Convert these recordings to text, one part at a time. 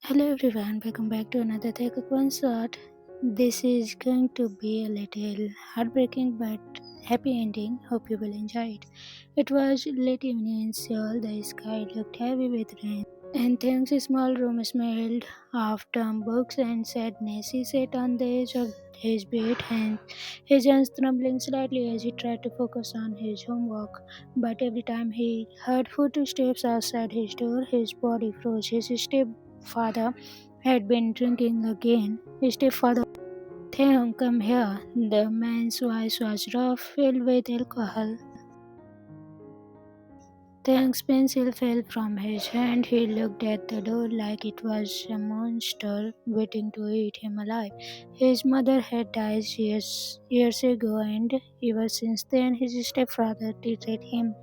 Hello everyone, welcome back to another Taekook one shot. This is going to be a little heartbreaking but happy ending. Hope you will enjoy it. It was late evening in Seoul. The sky looked heavy with rain, and Taehyung's small room smelled of dumb books and sadness. He sat on the edge of his bed, and his hands trembling slightly as he tried to focus on his homework. But every time he heard footsteps outside his door, his body froze. His stepfather had been drinking again. His stepfather, Taehyung, come here. The man's voice was rough, filled with alcohol. Tank's pencil fell from his hand. He looked at the door like it was a monster waiting to eat him alive. His mother had died years ago, and ever since then, his stepfather treated him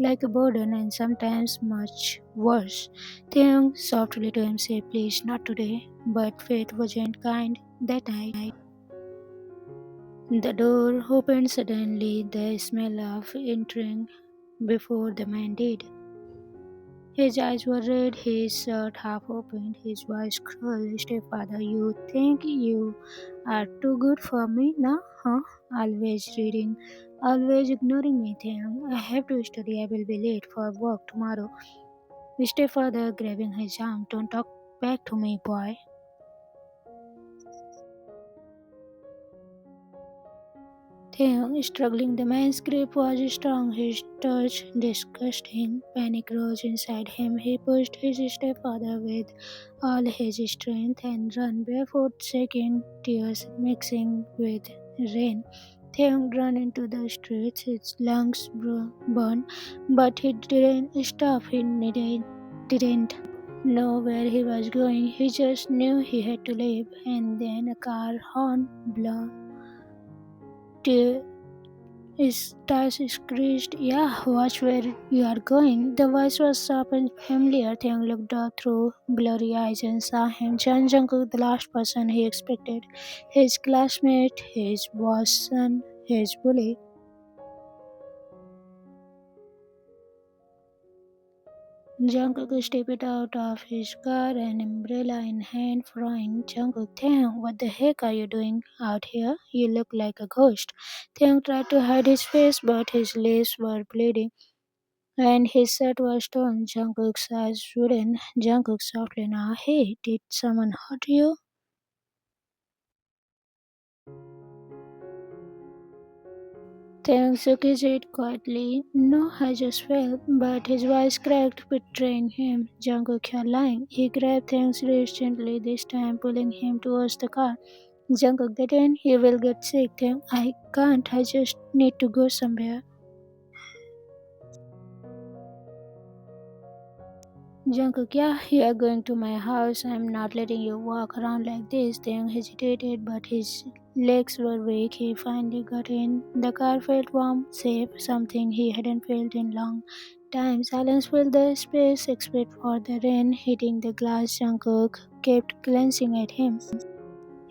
like a burden and sometimes much worse. Taeyong softly to him said, "Please, not today." But fate wasn't kind that night. The door opened suddenly, the smell of entering before the man did. His eyes were red, his shirt half opened, his voice cruel. "Stepfather, you think you are too good for me now, huh? Always reading, always ignoring me. Then I have to study, I will be late for work tomorrow." Stepfather grabbing his arm, "Don't talk back to me, boy." Then, struggling, the man's grip was strong, his touch disgusting. Panic rose inside him. He pushed his stepfather with all his strength and ran barefoot, shaking, tears mixing with rain. Theung ran into the streets, his lungs burned, but he didn't stop. He didn't know where he was going. He just knew he had to leave. And then a car horn blew. Tires screeched, "Yeah, watch where you are going." The voice was sharp and familiar. Thing looked up through blurry eyes and saw him. Chan Jungkook, the last person he expected. His classmate, his boss son, his bully. Jungkook stepped out of his car, an umbrella in hand, frying. "Jungkook, Taehyung, what the heck are you doing out here? You look like a ghost." Taehyung tried to hide his face, but his lips were bleeding and his shirt was torn. Jungkook's eyes wooden. Jungkook softly now. "Hey, did someone hurt you?" Taeyang shook his head quietly. "No, I just fell." But his voice cracked, betraying him. "Jungkook, you're lying." He grabbed Taeyang's wrist gently, this time pulling him towards the car. "Jungkook, get in. You will get sick." Taeyang, "I can't. I just need to go somewhere." Jungkook, "Yeah, you are going to my house. I'm not letting you walk around like this." Taeyang hesitated, but his legs were weak. He finally got in. The car felt warm, safe, something he hadn't felt in long time. Silence filled the space, except for the rain hitting the glass. Jungkook kept glancing at him.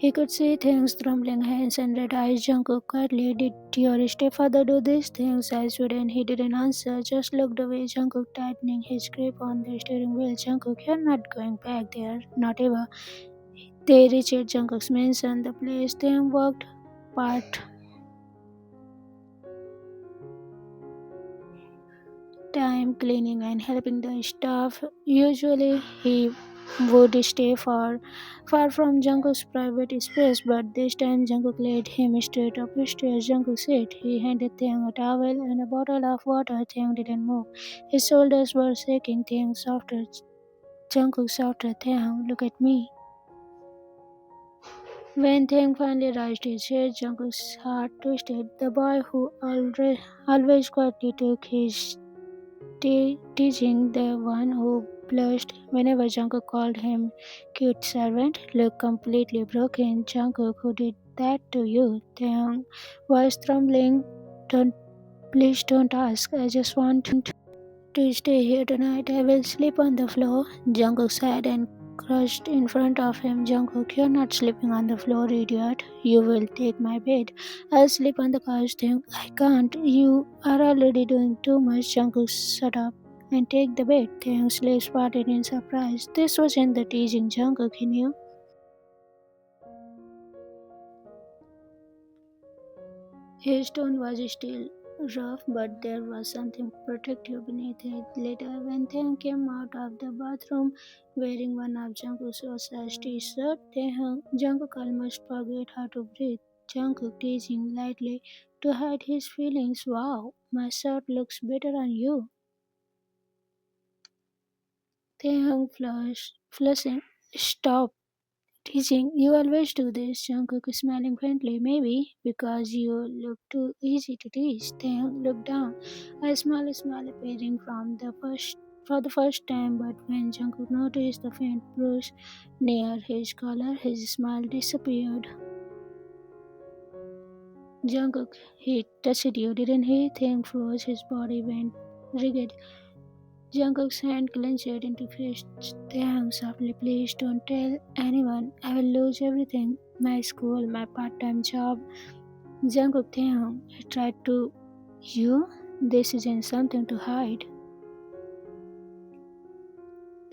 He could see things, trembling hands and red eyes. Jungkook quietly, "Did your stepfather do these things?" Eyes wouldn't. He didn't answer, just looked away. Jungkook tightening his grip on the steering wheel. "Jungkook, you're not going back there. Not ever." They reached Jungkook's mansion, the place they worked part time cleaning and helping the staff. Usually he would stay far from Jungkook's private space, but this time Jungkook led him straight upstairs. Jungkook said he handed Taeyang a towel and a bottle of water. Taeyang didn't move. His shoulders were shaking. Jungkook shouted, "Taeyang, look at me." When Taeyang finally raised his head, Jungkook's heart twisted. The boy who always quietly took his teaching, the one who blushed whenever Jungkook called him cute servant, looked completely broken. "Jungkook, who did that to you?" Taeyang was trembling. "Don't, please don't ask. I just want to stay here tonight. I will sleep on the floor." Jungkook sighed and crushed in front of him. "Jungkook, you're not sleeping on the floor, idiot. You will take my bed. I'll sleep on the couch." Then, "I can't. You are already doing too much." Jungkook, "Shut up." and take the bait. Taehyung's lips parted in surprise. This wasn't the teasing Jungkook he knew. His tone was still rough, but there was something protective beneath it. Later, when Taehyung came out of the bathroom wearing one of Jungkook's oversized t-shirt, Jungkook almost forgot how to breathe. Jungkook teasing lightly to hide his feelings. Wow, my shirt looks better on you. Taehyung flushing. Stop teasing. You always do this. Jungkook is smiling faintly. Maybe because you look too easy to tease. Taehyung looked down. A small appearing for the first time, but when Jungkook noticed the faint bruise near his collar, his smile disappeared. Jungkook, he touched you, didn't he? Taehyung froze. His body went rigid. Jungkook's hand clenched into fists. Taehyung softly, please don't tell anyone. I will lose everything. My school, my part-time job. Jungkook, Taehyung, he tried to. You? This isn't something to hide.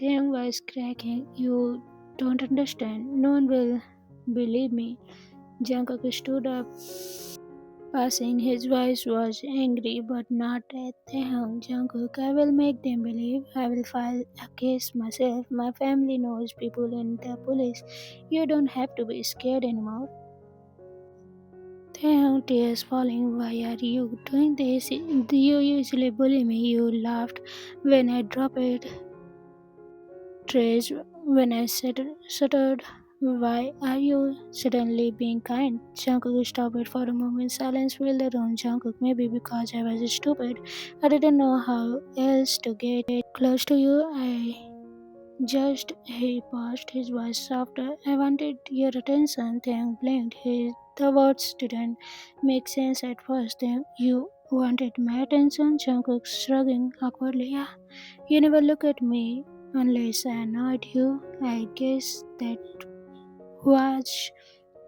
Taehyung was cracking. You don't understand. No one will believe me. Jungkook stood up, passing. His voice was angry, but not at Taehyung. Jungkook, I will make them believe. I will file a case myself. My family knows people in the police. You don't have to be scared anymore. Taehyung, tears falling. Why are you doing this? You usually bully me. You laughed when I dropped it. Trace when I stuttered. Why are you suddenly being kind? Jungkook stopped for a moment. Silence filled the room. Jungkook, maybe because I was stupid. I didn't know how else to get close to you. I just he paused, his voice softer. I wanted your attention. Taehyung blinked. The words didn't make sense at first. You wanted my attention? Jungkook shrugging awkwardly. Yeah, you never look at me unless I annoyed you. I guess that was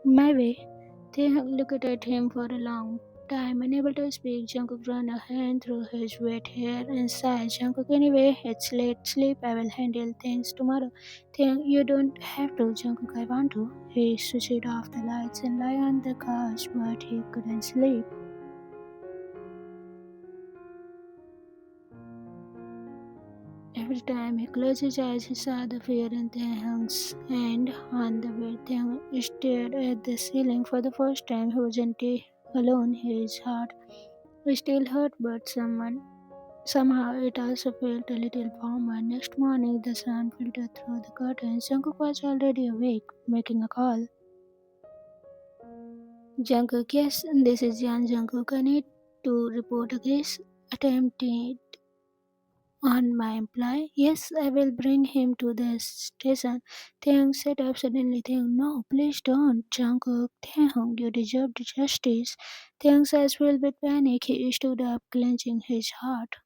my way. They looked at him for a long time, unable to speak. Jungkook ran a hand through his wet hair and sighed. Jungkook, anyway, it's late. Sleep. I will handle things tomorrow. You don't have to, Jungkook. I want to. He switched off the lights and lay on the couch, but he couldn't sleep. Every time he closed his eyes, he saw the fear in Taehyung's hand on the bed. Taehyung stared at the ceiling for the first time. He wasn't alone. His heart still hurt, but somehow it also felt a little warmer. Next morning, the sun filtered through the curtains. Jungkook was already awake, making a call. Jungkook, yes, this is Jan Jungkook. I need to report a case attempted on my employee. Yes, I will bring him to the station. Taehyung sat up suddenly. Taehyung, no, please don't. Jungkook, Taehyung, you deserve justice. Taehyung's eyes filled with panic. He stood up, clenching his heart.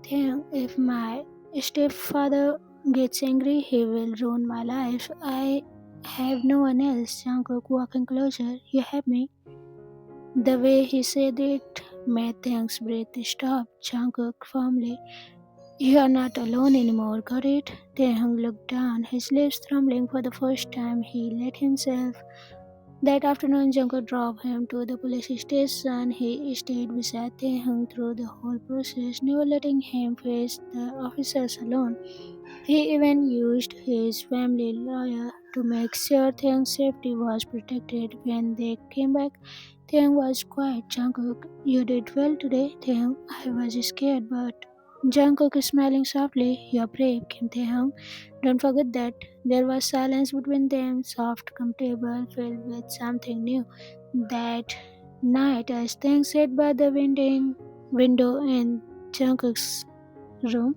Taehyung, if my stepfather gets angry, he will ruin my life. I have no one else. Jungkook walking closer. You have me. The way he said it made Taehyung's breath stop. Jungkook firmly, you are not alone anymore, got it? Taehyung looked down, his lips trembling for the first time. He let himself. That afternoon, Jungkook drove him to the police station. He stayed beside Taehyung through the whole process, never letting him face the officers alone. He even used his family lawyer to make sure Taehyung's safety was protected. When they came back, Taehyung was quiet. Jungkook, you did well today, Taehyung. I was scared, but Jungkook is smiling softly. You're brave, Kim Taehyung. Don't forget that. There was silence between them, soft, comfortable, filled with something new. That night, as things sat by the window in Jungkook's room,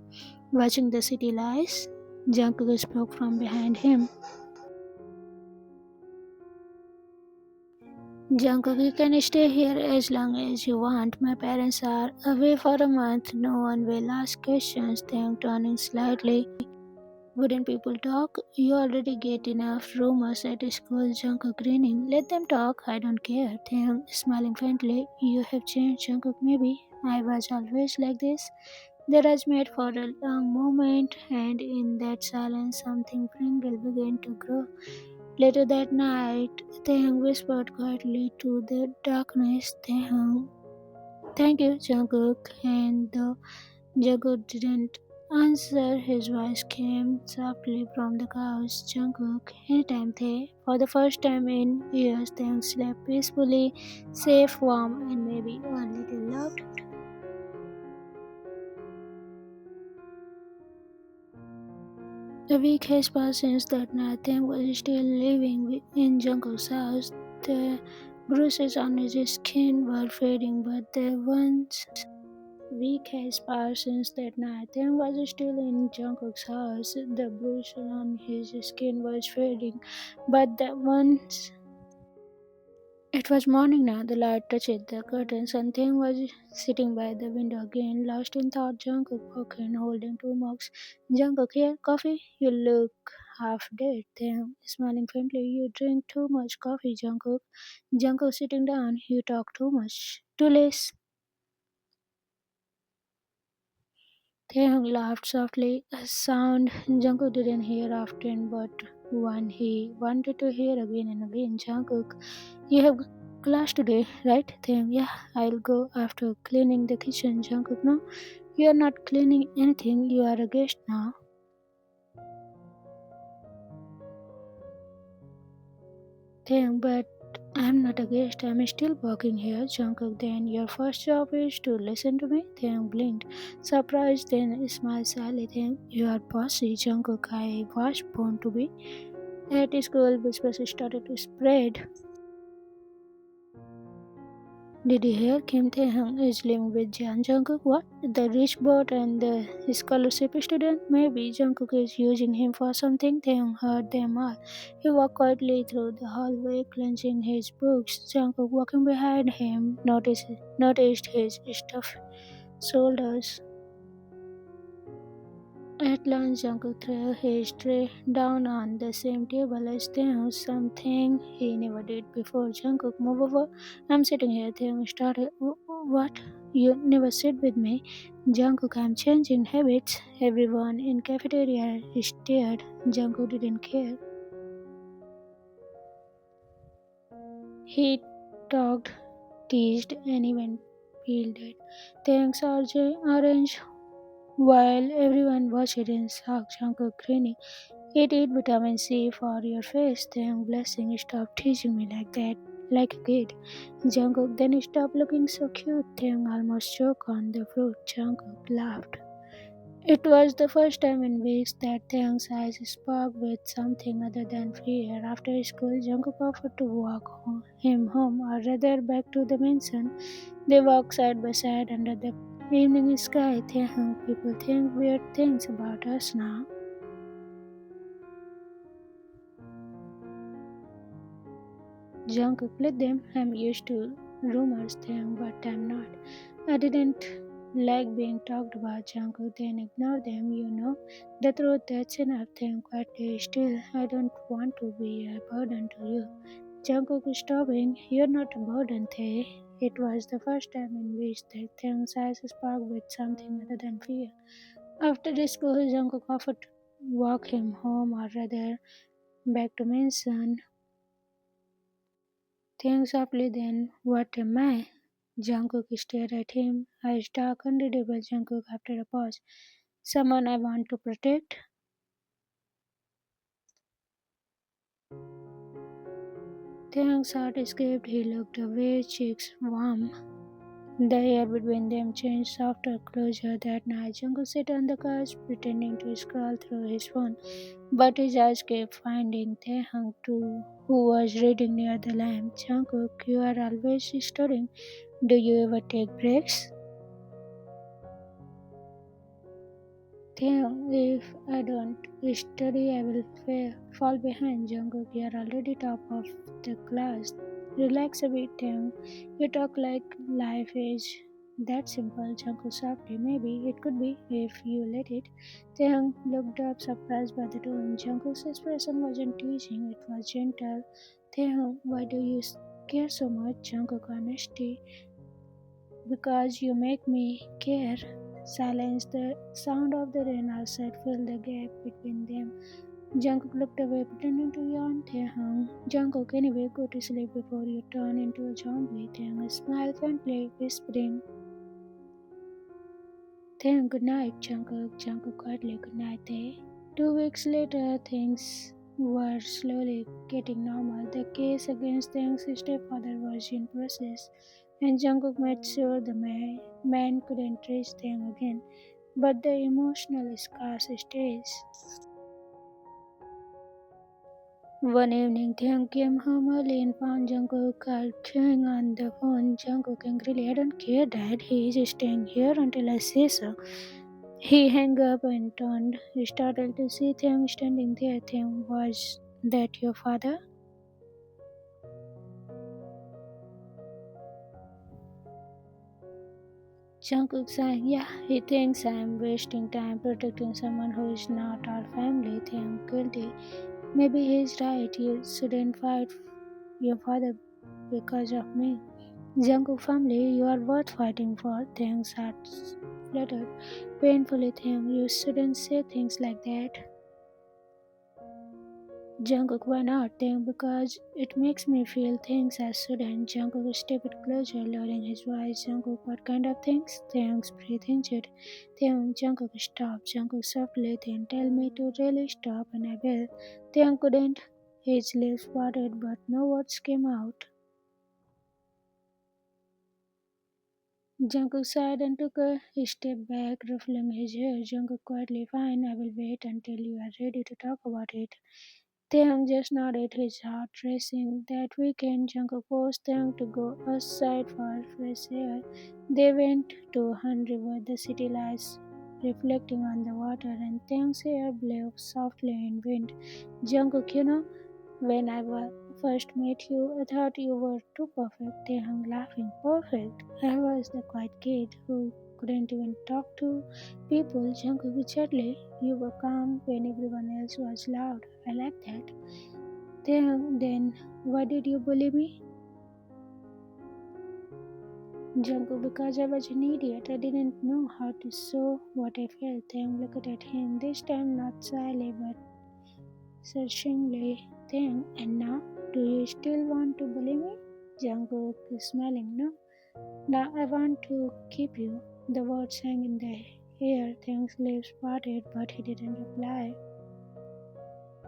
watching the city lights, Jungkook spoke from behind him. Jungkook, you can stay here as long as you want. My parents are away for a month. No one will ask questions. Taehyung turning slightly. Wouldn't people talk? You already get enough rumors at school. Jungkook grinning. Let them talk. I don't care. Taehyung smiling faintly. You have changed, Jungkook. Maybe I was always like this. Their eyes met for a long moment, and in that silence, something Pringle began to grow. Later that night, Taehyung whispered quietly to the darkness, Taehyung, thank you, Jungkook. And the Jungkook didn't answer. His voice came softly from the couch. Jungkook, anytime they, for the first time in years, Taehyung slept peacefully, safe, warm, and maybe a little loved. A week has passed since that night. Taehyung was still living in Jungkook's house. The bruises on his skin were fading, but the ones week has passed since that night. Taehyung was still in Jungkook's house. The bruise on his skin was fading, but the ones. It was morning now. The light touched the curtains, and Taehyung was sitting by the window again, lost in thought. Jungkook walked in, holding two mugs. Jungkook, here, coffee? You look half dead. Taehyung, smiling faintly. You drink too much coffee, Jungkook. Jungkook, sitting down. You talk too much. Too late. Taehyung laughed softly, a sound Jungkook didn't hear often, but one he wanted to hear again and again. Jungkook, you have class today, right? Taehyung, yeah, I'll go after cleaning the kitchen. Jungkook, no, you are not cleaning anything. You are a guest now. Taehyung, but I'm not a guest. I'm still working here. Jungkook, then your first job is to listen to me? Taehyung blinked, surprised, then smiled slyly. Taehyung, you are bossy. Jungkook, I was born to be. At school, whispers started to spread. Did you hear Kim Tae-hyung is living with Jan Jungkook? What? The rich boat and the scholarship student? Maybe Jungkook is using him for something. Tae-hyung heard them all. He walked quietly through the hallway, clenching his books. Jungkook, walking behind him, noticed his stuffed shoulders. At lunch, Jungkook threw his tray down on the same table as Taehyung, something he never did before. Jungkook, move over. I'm sitting here. Taehyung started. What? You never sit with me. Jungkook, I'm changing habits. Everyone in cafeteria stared. Jungkook didn't care. He talked, teased, and even peeled it. Taehyung's orange while everyone watched in shock. Jungkook grinning. Eat vitamin C for your face. Then blessing, stop teasing me like that, like a kid. Jungkook, then stop looking so cute. Then almost choked on the fruit. Jungkook laughed. It was the first time in weeks that Taehyung's eyes sparkled with something other than fear. After school, Jungkook offered to him home, or rather back to the mansion. They walked side by side under the evening sky. Taehyung, people think weird things about us now. Jungkook, let them. I'm used to rumors, them, but I'm not. I didn't like being talked about. Jungkook, then ignore them. You know the truth. That's enough. Them quietly. Still, I don't want to be a burden to you. Jungkook is stopping. You're not a burden, Tae. It was the first time in which the Tae's eyes sparked with something other than fear. After the school, Jungkook offered to walk him home, or rather back to mansion. Think softly then, what am I? Jungkook stared at him, eyes dark, unreadable. Jungkook after a pause. Someone I want to protect? Taehyung's heart escaped. He looked away, cheeks warm. The air between them changed softer, closer. That night, Jungkook sat on the couch, pretending to scroll through his phone, but his eyes kept finding Taehyung too, who was reading near the lamp. Jungkook, you are always studying. Do you ever take breaks? Damn, if I don't study, I will fall behind. Jungkook, you are already top of the class. Relax a bit, Taehyung. You talk like life is that simple. Jungkook softly. Maybe it could be if you let it. Taehyung looked up, surprised by the tone. Jungkook's expression wasn't teasing; it was gentle. Taehyung, why do you care so much? Jungkook, honesty. Because you make me care. Silence, the sound of the rain outside filled the gap between them. Jungkook looked away, pretending to yawn. Taehyung, Jungkook, anyway, go to sleep before you turn into a zombie. Taehyung smiled faintly, whispering, Taehyung, good night, Jungkook. Jungkook quietly, good night, Tae. 2 weeks later, things were slowly getting normal. The case against Taehyung's stepfather was in process, and Jungkook made sure the man couldn't reach Taehyung again. But the emotional scars stays. One evening, Taehyung came home early and found Jungkook arguing on the phone. Jungkook angrily, I don't care, Dad. He is staying here until I say so. He hung up and turned, startled to see Taehyung standing there. Taehyung, was that your father? Jungkook sang, yeah, he thinks I am wasting time protecting someone who is not our family. Taehyung guilty. Maybe he is right. You shouldn't fight your father because of me. Jungkook family, you are worth fighting for. Taehyung's heart fluttered painfully. Taehyung, you shouldn't say things like that. Jungkook, why not? Taehyung, because it makes me feel things I shouldn't. Jungkook stepped closer, lowering his voice. Jungkook, what kind of things? Taehyung's breath injured. Taehyung, Jungkook, stop. Jungkook softly, then tell me to really stop, and I will. Taehyung couldn't. His lips parted, but no words came out. Jungkook sighed and took a step back, ruffling his hair. Jungkook quietly, fine, I will wait until you are ready to talk about it. Taehyung just nodded, his heart racing. That weekend, Jungkook forced Taehyung to go outside for fresh air. They went to Han River, the city lights reflecting on the water, and Taehyung's hair blew softly in wind. Jungkook, when first met you, I thought you were too perfect. Taehyung laughing, perfect. I was the quiet kid who couldn't even talk to people. Jungkook gently, you were calm when everyone else was loud. I like that. Then why did you bully me? Jungkook, because I was an idiot. I didn't know how to show what I felt. Taehyung looked at him, this time not shyly but searchingly. Taehyung, and now, do you still want to bully me? Jungkook is smiling, no? Now I want to keep you. The words hang in the air. Taehyung's lips parted, but he didn't reply.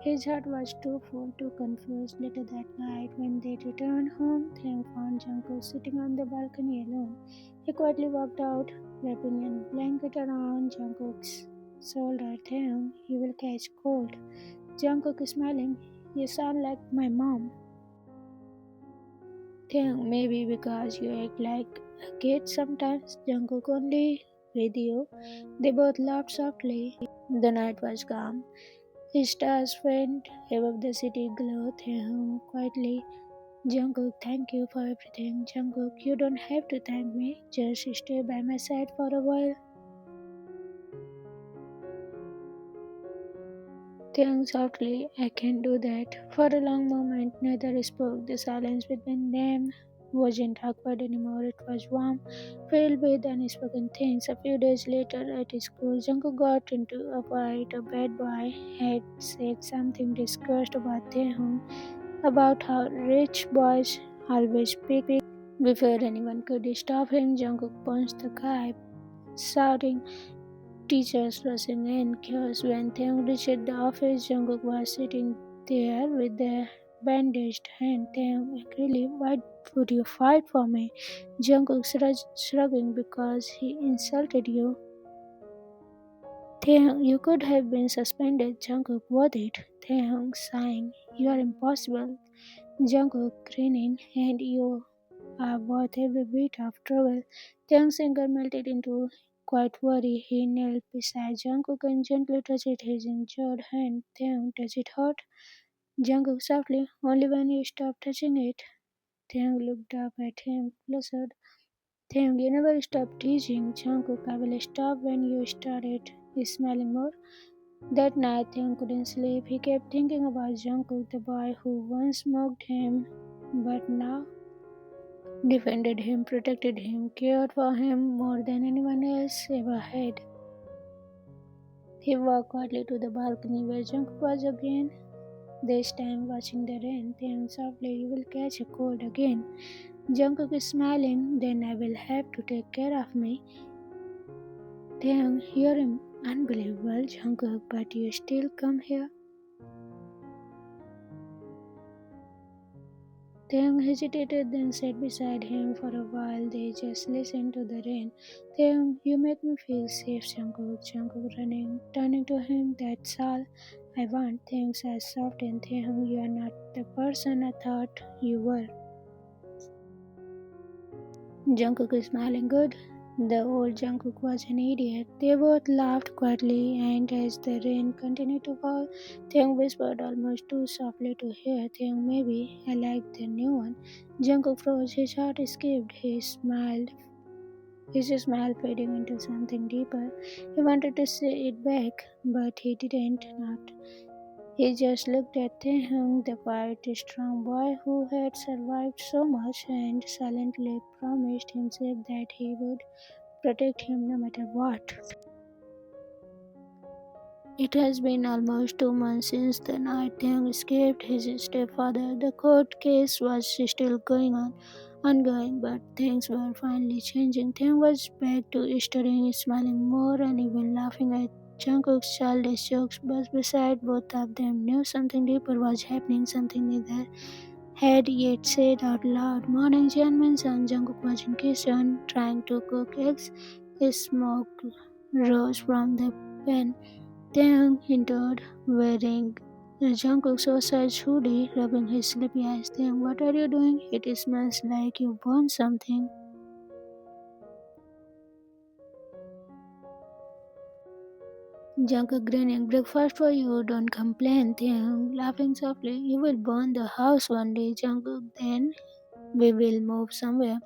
His heart was too full, too confused. Later that night, when they returned home, Taehyung found Jungkook sitting on the balcony alone. He quietly walked out, wrapping a blanket around Jungkook's shoulder. Taehyung, you will catch cold. Jungkook is smiling. You sound like my mom. Taehyung, maybe because you act like a kid sometimes. Jungkook only with you. They both laughed softly. The night was calm. Stars faint above the city glow. Taehyung quietly. Jungkook, thank you for everything. Jungkook, you don't have to thank me. Just stay by my side for a while. Taehyung softly, I can do that. For a long moment, neither spoke. The silence between them wasn't awkward anymore. It was warm, filled with unspoken things. A few days later, at school, Jungkook got into a fight. A bad boy had said something discussed about Taehyung, about how rich boys always speak before anyone could stop him. Jungkook punched the guy, shouting, teachers rushing in, chaos. When Taehyung reached the office, Jungkook was sitting there with the bandaged hand. Taehyung angrily, why would you fight for me? Jungkook shrugging, because he insulted you. Taehyung, you could have been suspended. Jungkook, worth it. Taehyung sighing, you are impossible. Jungkook grinning, and you are worth every bit of trouble. Taehyung's anger melted into quiet worry. He knelt beside Jungkook and gently touched his injured hand. Taehyung, does it hurt? Jungkook softly, only when you stop touching it. Taehyung looked up at him, flustered. Taehyung, you never stop teasing. Jungkook, I will stop when you started smiling more. That night, Taehyung couldn't sleep. He kept thinking about Jungkook, the boy who once mocked him, but now defended him, protected him, cared for him more than anyone else ever had. He walked quietly to the balcony where Jungkook was again, this time watching the rain. Then softly, you will catch a cold again. Jungkook is smiling, then I will have to take care of me. Taehyung, you're unbelievable, Jungkook, but you still come here. Taehyung hesitated, then sat beside him for a while. They just listened to the rain. Taehyung, you make me feel safe, Jungkook. Jungkook turning to him. That's all I want. Taehyung's eyes softened. Taehyung, you are not the person I thought you were. Jungkook is smiling good. The old Jungkook was an idiot. They both laughed quietly, and as the rain continued to fall, Taehyung whispered almost too softly to hear. Taehyung, maybe I like the new one. Jungkook froze. His heart escaped. He smiled. His smile fading into something deeper. He wanted to say it back, but he didn't. Not. He just looked at Taehyung, the quiet, strong boy who had survived so much, and silently promised himself that he would protect him no matter what. It has been almost 2 months since the night Taehyung escaped his stepfather. The court case was still ongoing, but things were finally changing. Taehyung was back to studying, smiling more, and even laughing at Jungkook's childish jokes. But beside both of them knew something deeper was happening, something neither had yet said out loud. Morning, Jianmin's son Jungkook was in kitchen trying to cook eggs. Smoke rose from the pan. Taehyung entered wearing Jungkook's oversized hoodie, rubbing his sleepy eyes. Taehyung, what are you doing? It smells like you burned something. Jungkook grinning. Breakfast for you, don't complain. Taehyung laughing softly. You will burn the house one day, Jungkook. Then we will move somewhere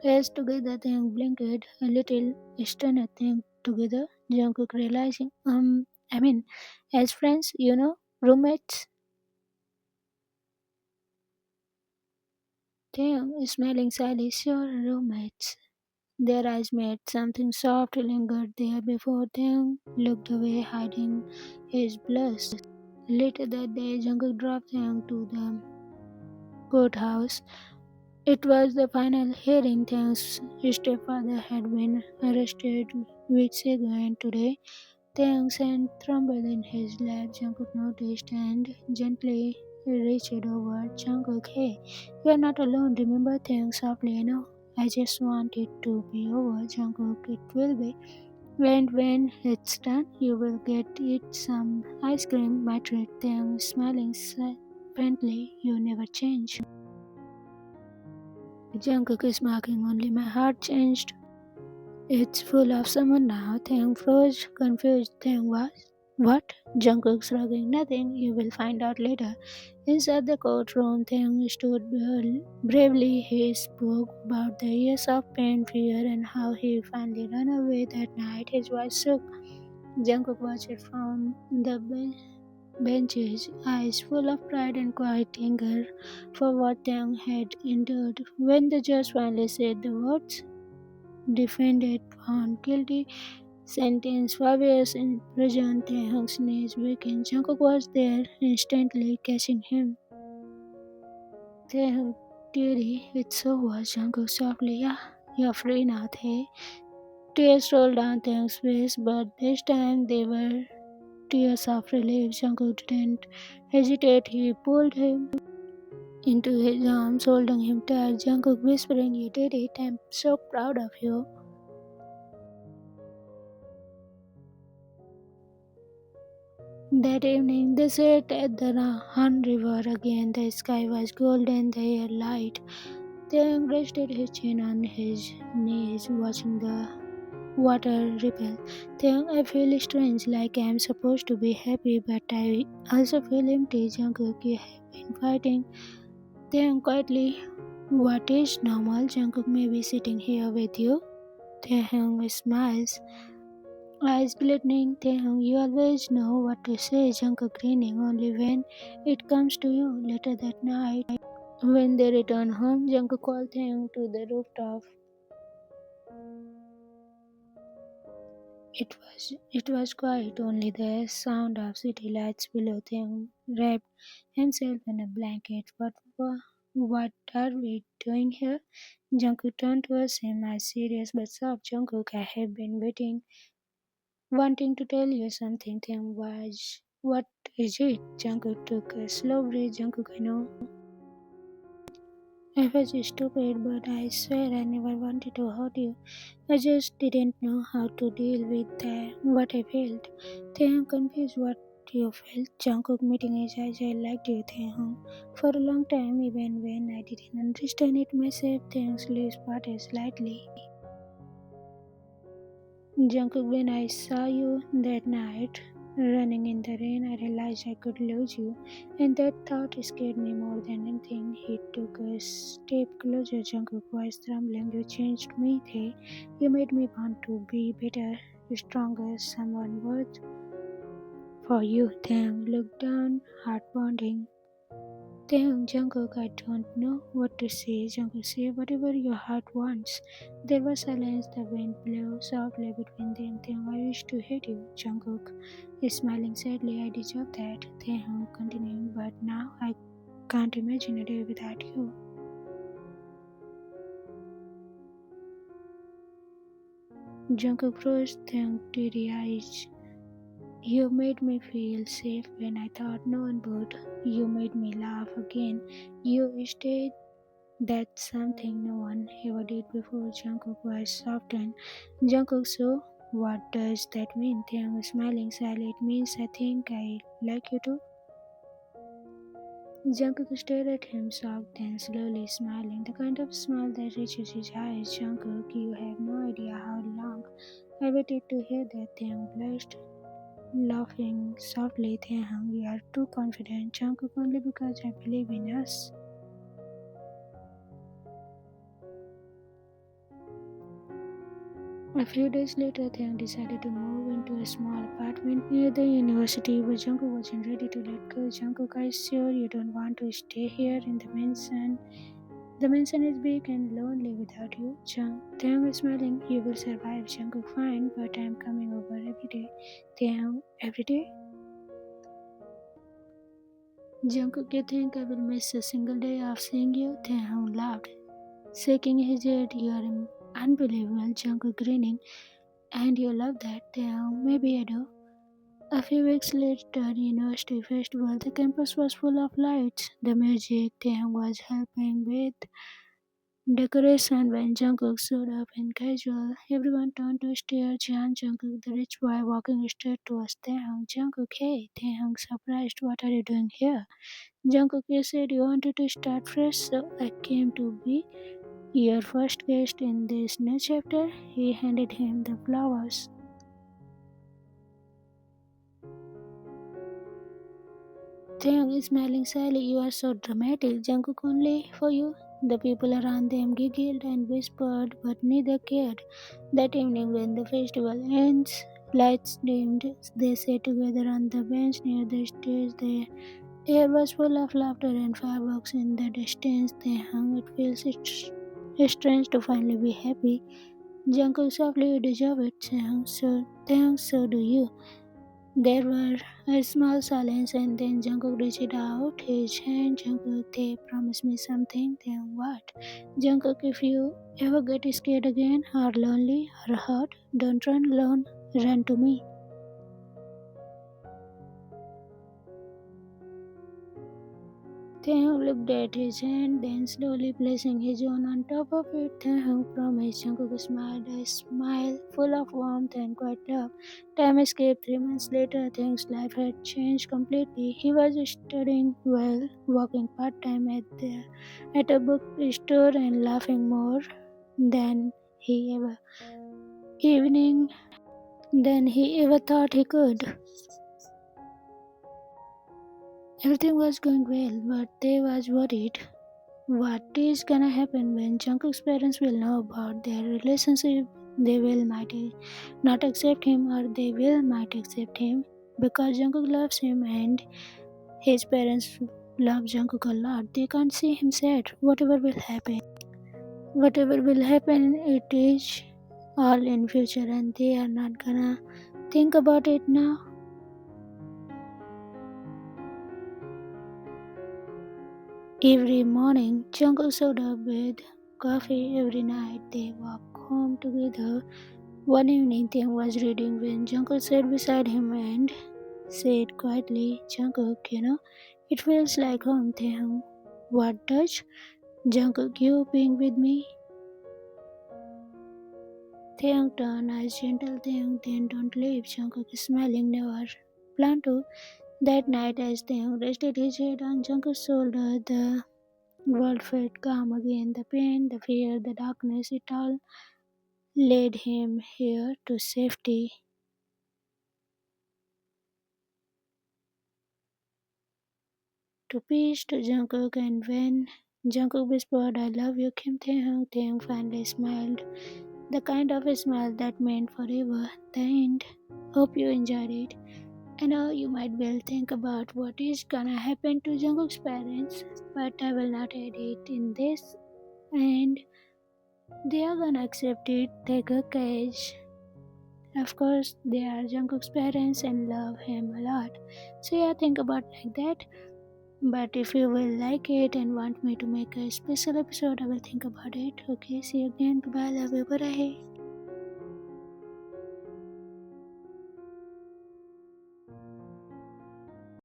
else together. Taehyung blinked a little, stunned. Taehyung together. Jungkook realizing, I mean, as friends, roommates. Taehyung smiling sadly. Sure, roommates. Their eyes met. Something soft lingered there before Taehyung looked away, hiding his blush. Later that day, Jungkook dropped Taehyung to the courthouse. It was the final hearing. Taehyung's stepfather had been arrested weeks ago, and today Taehyung's hand trembled in his lap. Jungkook noticed and gently reached over. Jungkook, hey, you are not alone. Remember, Taehyung softly, I just want it to be over. Jungkook, it will be. And when it's done, you will get eat some ice cream, my treat. Taehyung smiling friendly. You never change. Jungkook is marking only my heart changed. It's full of someone now. Taehyung froze, confused. Taehyung was. What? Jungkook shrugging. Nothing. You will find out later. Inside the courtroom, Taehyung stood bravely. He spoke about the years of pain, fear, and how he finally ran away that night. His voice shook. Jungkook watched from the benches, eyes full of pride and quiet anger for what Taehyung had endured. When the judge finally said the words, defended, found guilty, sentenced 5 years in prison, Taehyung's knees weakened. Jungkook was there, instantly catching him. Taehyung, teary, it's over. Jungkook softly, yeah, you're free now, Tae. Tears rolled down Taehyung's face, but this time they were tears of relief. Jungkook didn't hesitate. He pulled him into his arms, holding him tight. Jungkook whispering, you did it. I'm so proud of you. That evening, they sat at the Han River again. The sky was golden, the air light. Taehyung rested his chin on his knees, watching the water ripple. Taehyung, I feel strange, like I'm supposed to be happy, but I also feel empty. Jungkook, you have been fighting. Taehyung quietly, what is normal? Jungkook may be sitting here with you. Taehyung smiles. Eyes glittering, Taehyung, you always know what to say. Jungkook grinning only when it comes to you. Later that night, When they returned home, Jungkook called Taehyung to the rooftop. It was quiet, only the sound of city lights below them. Wrapped himself in a blanket. What are we doing here? Jungkook turned towards him as serious but soft. Jungkook, I have been wanting to tell you something. Then was what is it? Jungkook took a slow breath. Jungkook, I know I was stupid, but I swear I never wanted to hurt you. I just didn't know how to deal with what I felt. Taehyung confused what you felt. Jungkook meeting his eyes, I liked you, Taehyung. For a long time, even when I didn't understand it myself, Taehyung's lips parted slightly. Jungkook, when I saw you that night running in the rain, I realized I could lose you, and that thought scared me more than anything. He took a step closer. Jungkook voice trembling. You changed me, Tae. You made me want to be better, stronger, someone worth for you. Tae looked down, heart pounding. Taehyung, Jungkook, I don't know what to say. Jungkook, say whatever your heart wants. There was silence. The wind blew softly between them. Taehyung, I used to hate you. Jungkook is smiling sadly. I deserve that. Taehyung continuing, but now I can't imagine a day without you. Jungkook froze. Taehyung teary eyes. You made me feel safe when I thought no one would. You made me laugh again. You stayed. That's something no one ever did before. Jungkook was softened. Jungkook, so what does that mean? Taeyang smiling sadly. It means I think I like you too. Jungkook stared at him, shocked, then slowly smiling. The kind of smile that reaches his eyes. Jungkook, you have no idea how long I waited to hear that. Taeyang blushed, laughing softly. Taeyang, you are too confident. Jungkook, only because I believe in us. A few days later, Thang decided to move into a small apartment near the university, but Jungkook wasn't ready to let go. Jungkook, are you sure you don't want to stay here in the mansion? The mansion is big and lonely without you. Thang was smiling. You will survive. Jungkook, fine, but I'm coming over every day. Thang, every day? Jungkook, you think I will miss a single day of seeing you? Thang laughed, shaking his head. You are unbelievable. Jungkook grinning. And you love that? Yeah, maybe I do. A few weeks later, university festival, the campus was full of lights. The music Taehyung was helping with decoration when Jungkook showed up in casual. Everyone turned to stare. Jeon Jungkook, the rich boy, walking straight towards Taehyung. Jungkook, hey, Taehyung, surprised. What are you doing here? Jungkook, you said you wanted to start fresh, so I came to be your first guest in this new chapter. He handed him the flowers. Taeyong is smiling sadly. You are so dramatic. Jungkook only for you. The people around them giggled and whispered, but neither cared. That evening, when the festival ends, lights dimmed, they sat together on the bench near the stage. The air was full of laughter and fireworks in the distance. They hung. It feels strange to finally be happy. Jungkook softly, you deserve it. Taeyong, so do you. There were a small silence, and then Jungkook reached out his hand. Jungkook, they promised me something. Then what? Jungkook, if you ever get scared again, or lonely, or hurt, don't run alone. Run to me. Taehyung looked at his hand, then slowly placing his own on top of it. Taehyung promised. Jungkook smiled, a smile full of warmth and quiet love. Time escaped. 3 months later, Taehyung's life had changed completely. He was studying well, working part-time at a bookstore, and laughing more than he ever evening than he ever thought he could. Everything was going well, but they was worried. What is gonna happen when Jungkook's parents will know about their relationship? They will might not accept him, or they will might accept him because Jungkook loves him and his parents. love Jungkook a lot. They can't see him sad. Whatever will happen. Whatever will happen, it is all in future and they are not gonna think about it now. Every morning, Jungkook showed up with coffee every night. They walked home together. One evening, Taehyung was reading when Jungkook sat beside him and said quietly, Jungkook, it feels like home, Taehyung. What does? Jungkook, you being with me? Taehyung turned, eyes gentle, Taehyung, then don't leave. Jungkook is smiling, never plan to. That night, as Taehyung rested his head on Jungkook's shoulder, the world felt calm again. The pain, the fear, the darkness, it all led him here to safety, to peace, to Jungkook. And when Jungkook whispered, I love you, Kim Taehyung, Taehyung finally smiled. The kind of a smile that meant forever. The end. Hope you enjoyed it. I know you might well think about what is gonna happen to Jungkook's parents, but I will not add it in this. And they are gonna accept it, take a cage. Of course, they are Jungkook's parents and love him a lot. So yeah, think about like that. But if you will like it and want me to make a special episode, I will think about it. Okay, see you again. Bye bye. Love you. Bye.